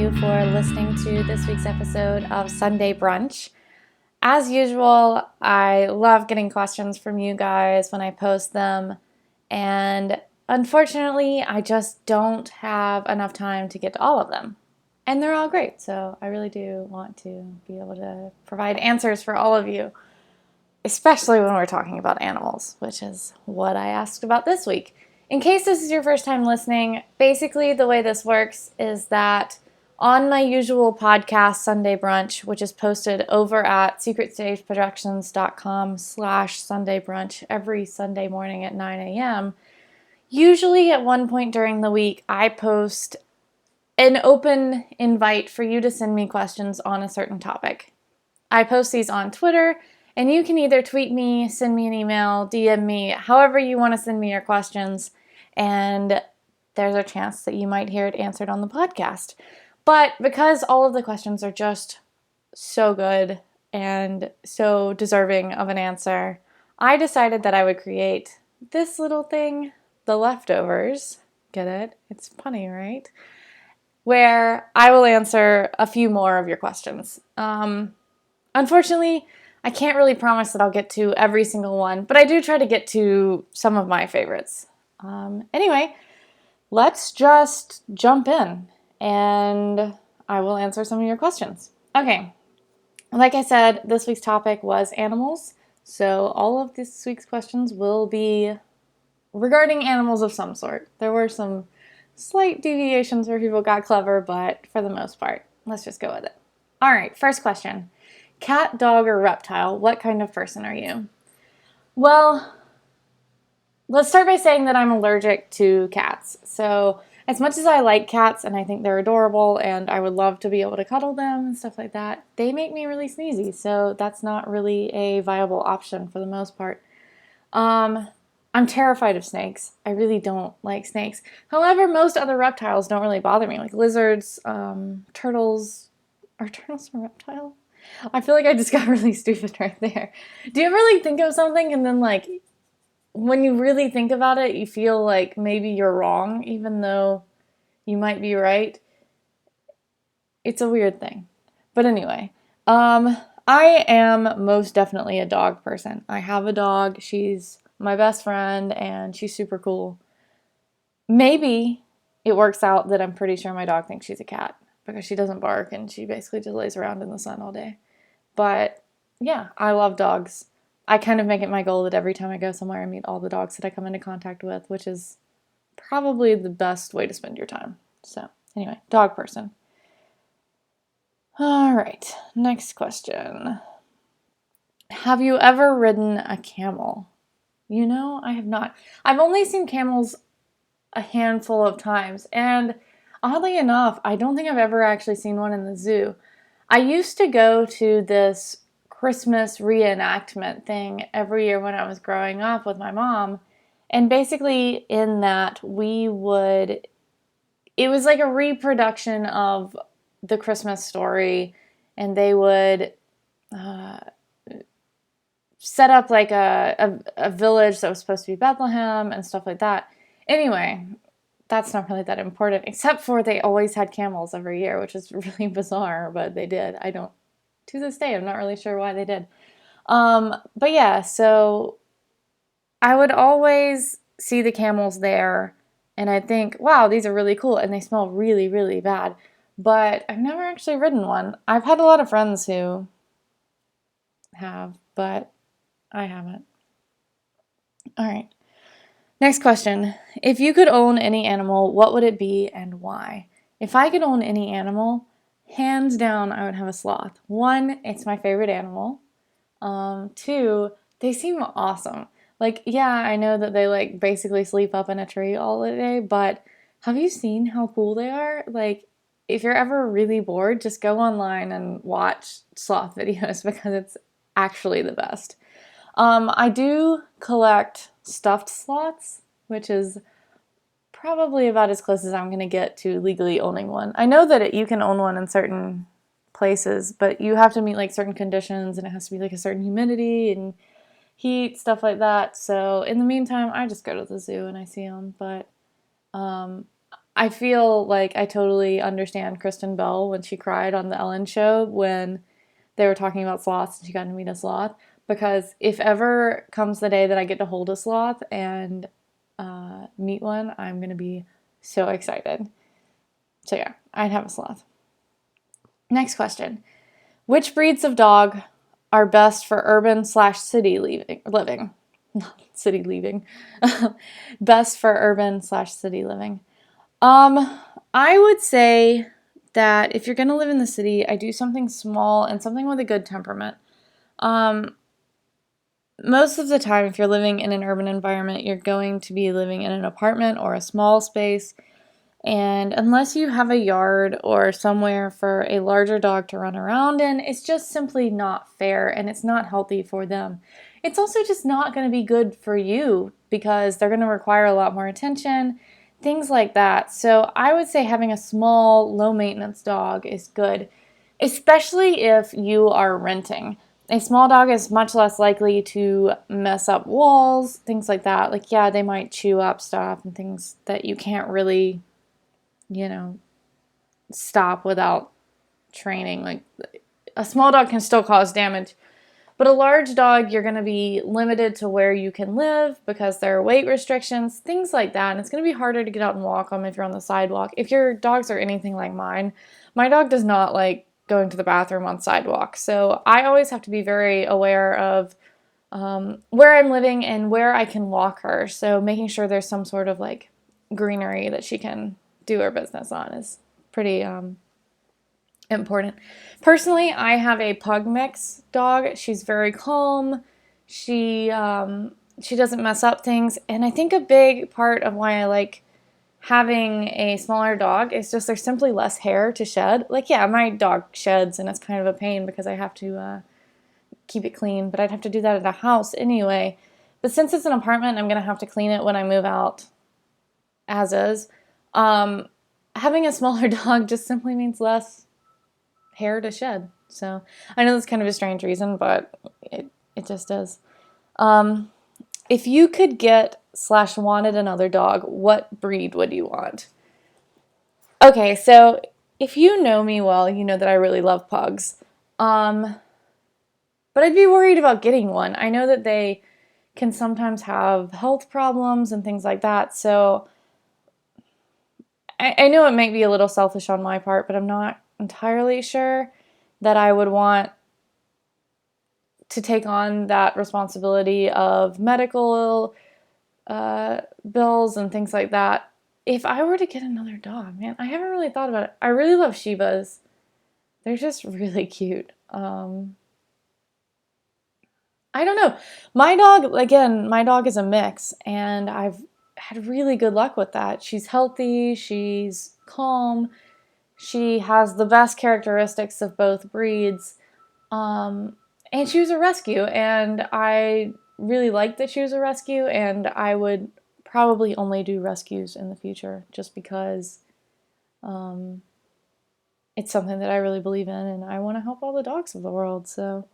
you for listening to this week's episode of Sunday Brunch. As usual, I love getting questions from you guys when I post them, and unfortunately, I just don't have enough time to get to all of them. And they're all great, so I really do want to be able to provide answers for all of you, especially when we're talking about animals, which is what I asked about this week. In case this is your first time listening, basically the way this works is that on my usual podcast, Sunday Brunch, which is posted over at secretstageproductions.com/Sunday Brunch every Sunday morning at 9 a.m., usually at one point during the week, I post an open invite for you to send me questions on a certain topic. I post these on Twitter, and you can either tweet me, send me an email, DM me, however you want to send me your questions, and there's a chance that you might hear it answered on the podcast. But because all of the questions are just so good and so deserving of an answer, I decided that I would create this little thing, the leftovers. Get it? It's funny, right? Where I will answer a few more of your questions. Unfortunately, I can't really promise that I'll get to every single one, but I do try to get to some of my favorites. Anyway, let's just jump in, and I will answer some of your questions. Okay, like I said, this week's topic was animals, so all of this week's questions will be regarding animals of some sort. There were some slight deviations where people got clever, but for the most part, let's just go with it. All right, first question. Cat, dog, or reptile, what kind of person are you? Well, let's start by saying that I'm allergic to cats. So as much as I like cats and I think they're adorable and I would love to be able to cuddle them and stuff like that, they make me really sneezy. So that's not really a viable option for the most part. I'm terrified of snakes. I really don't like snakes. However, most other reptiles don't really bother me, like lizards, turtles. Are turtles a reptile? I feel like I just got really stupid right there. Do you ever think of something and then when you really think about it, you feel like maybe you're wrong, even though you might be right? It's a weird thing. But anyway, I am most definitely a dog person. I have a dog. She's my best friend, and she's super cool. Maybe it works out that I'm pretty sure my dog thinks she's a cat because she doesn't bark and she basically just lays around in the sun all day. But yeah, I love dogs. I kind of make it my goal that every time I go somewhere I meet all the dogs that I come into contact with, which is probably the best way to spend your time. So anyway, dog person. All right, next question. Have you ever ridden a camel? I have not. I've only seen camels a handful of times, and oddly enough, I don't think I've ever actually seen one in the zoo. I used to go to this Christmas reenactment thing every year when I was growing up with my mom, and basically in that it was like a reproduction of the Christmas story, and they would set up like a village that was supposed to be Bethlehem and stuff like that. Anyway, that's not really that important, except for they always had camels every year, which is really bizarre, but they did. To this day, I'm not really sure why they did. But yeah, so I would always see the camels there, and I'd think, wow, these are really cool, and they smell really, really bad. But I've never actually ridden one. I've had a lot of friends who have, but I haven't. All right. Next question. If you could own any animal, what would it be and why? If I could own any animal, hands down, I would have a sloth. 1, it's my favorite animal. 2, they seem awesome. Yeah, I know that they basically sleep up in a tree all the day, but have you seen how cool they are? If you're ever really bored, just go online and watch sloth videos because it's actually the best. I do collect stuffed sloths, which is probably about as close as I'm going to get to legally owning one. I know that you can own one in certain places, but you have to meet certain conditions, and it has to be a certain humidity and heat, stuff like that. So in the meantime, I just go to the zoo and I see them. But I feel like I totally understand Kristen Bell when she cried on the Ellen show when they were talking about sloths and she got to meet a sloth. Because if ever comes the day that I get to hold a sloth and meet one, I'm going to be so excited. So yeah, I'd have a sloth. Next question. Which breeds of dog are best for urban/city living? Not city leaving. Best for urban/city living. I would say that if you're going to live in the city, I do something small and something with a good temperament. Most of the time, if you're living in an urban environment, you're going to be living in an apartment or a small space. And unless you have a yard or somewhere for a larger dog to run around in, it's just simply not fair and it's not healthy for them. It's also just not going to be good for you because they're going to require a lot more attention, things like that. So I would say having a small, low maintenance dog is good, especially if you are renting. A small dog is much less likely to mess up walls, things like that. Like, yeah, they might chew up stuff and things that you can't really, stop without training. Like, a small dog can still cause damage, but a large dog, you're going to be limited to where you can live because there are weight restrictions, things like that. And it's going to be harder to get out and walk them if you're on the sidewalk. If your dogs are anything like mine, my dog does not like going to the bathroom on sidewalks. So I always have to be very aware of where I'm living and where I can walk her. So making sure there's some sort of like greenery that she can do her business on is pretty important. Personally, I have a pug mix dog. She's very calm. She doesn't mess up things, and I think a big part of why I like having a smaller dog is just there's simply less hair to shed. Like, yeah, my dog sheds, and it's kind of a pain because I have to keep it clean, but I'd have to do that at a house anyway. But since it's an apartment, I'm gonna have to clean it when I move out, as is. Having a smaller dog just simply means less hair to shed. So I know that's kind of a strange reason, but it just is. If you could get/wanted another dog, what breed would you want? Okay, so if you know me well, you know that I really love pugs. But I'd be worried about getting one. I know that they can sometimes have health problems and things like that. So I know it might be a little selfish on my part, but I'm not entirely sure that I would want to take on that responsibility of medical bills and things like that. If I were to get another dog, man, I haven't really thought about it. I really love Shibas. They're just really cute. I don't know. My dog is a mix, and I've had really good luck with that. She's healthy, she's calm, she has the best characteristics of both breeds. And she was a rescue, and I really liked that she was a rescue, and I would probably only do rescues in the future just because it's something that I really believe in, and I want to help all the dogs of the world. So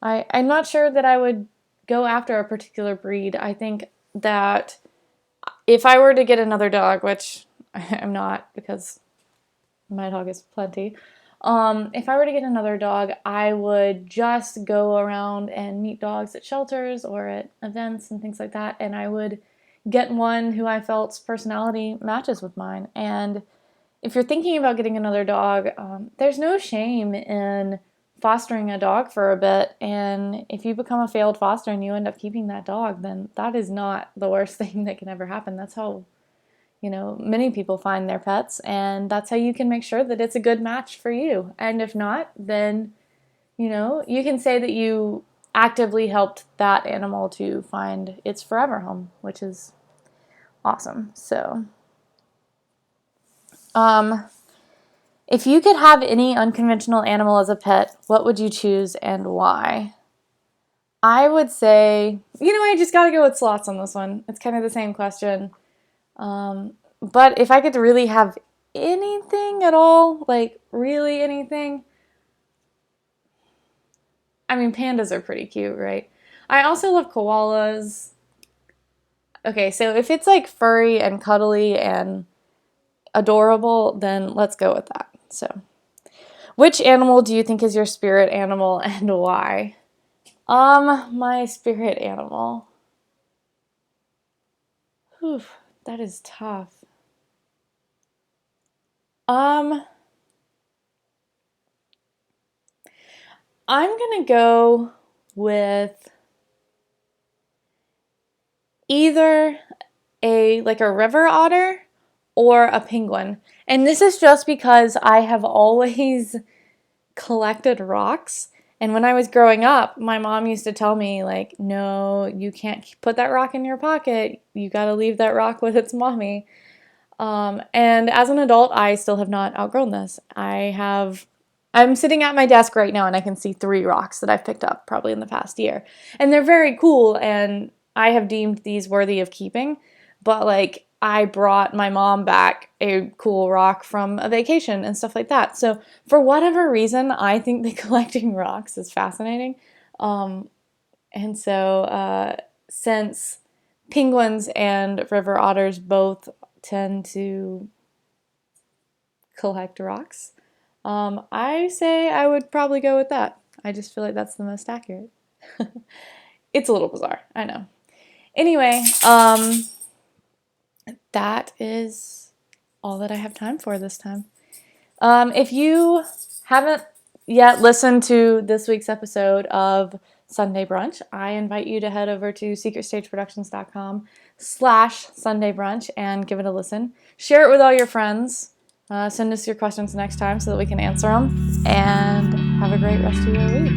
I'm not sure that I would go after a particular breed. I think that if I were to get another dog, which I'm not because my dog is plenty, if I were to get another dog, I would just go around and meet dogs at shelters or at events and things like that, and I would get one who I felt's personality matches with mine. And if you're thinking about getting another dog, there's no shame in fostering a dog for a bit, and if you become a failed foster and you end up keeping that dog, then that is not the worst thing that can ever happen. That's how many people find their pets, and that's how you can make sure that it's a good match for you. And if not, then, you can say that you actively helped that animal to find its forever home, which is awesome. So, if you could have any unconventional animal as a pet, what would you choose and why? I would say, I just gotta go with sloths on this one. It's kind of the same question. But if I could really have anything at all, like really anything, I mean, pandas are pretty cute, right? I also love koalas. Okay, so if it's like furry and cuddly and adorable, then let's go with that. So, which animal do you think is your spirit animal and why? My spirit animal. Whew, that is tough. I'm gonna go with either a river otter or a penguin. And this is just because I have always collected rocks. And when I was growing up, my mom used to tell me, like, no, you can't put that rock in your pocket. You got to leave that rock with its mommy. And as an adult, I still have not outgrown this. I'm sitting at my desk right now and I can see 3 rocks that I've picked up probably in the past year. And they're very cool and I have deemed these worthy of keeping. But like, I brought my mom back a cool rock from a vacation and stuff like that. So for whatever reason, I think that collecting rocks is fascinating. And so since penguins and river otters both tend to collect rocks, I say I would probably go with that. I just feel like that's the most accurate. It's a little bizarre, I know. Anyway, that is all that I have time for this time. If you haven't yet listened to this week's episode of Sunday Brunch, I invite you to head over to secretstageproductions.com/Sunday Brunch and give it a listen. Share it with all your friends. Send us your questions next time so that we can answer them. And have a great rest of your week.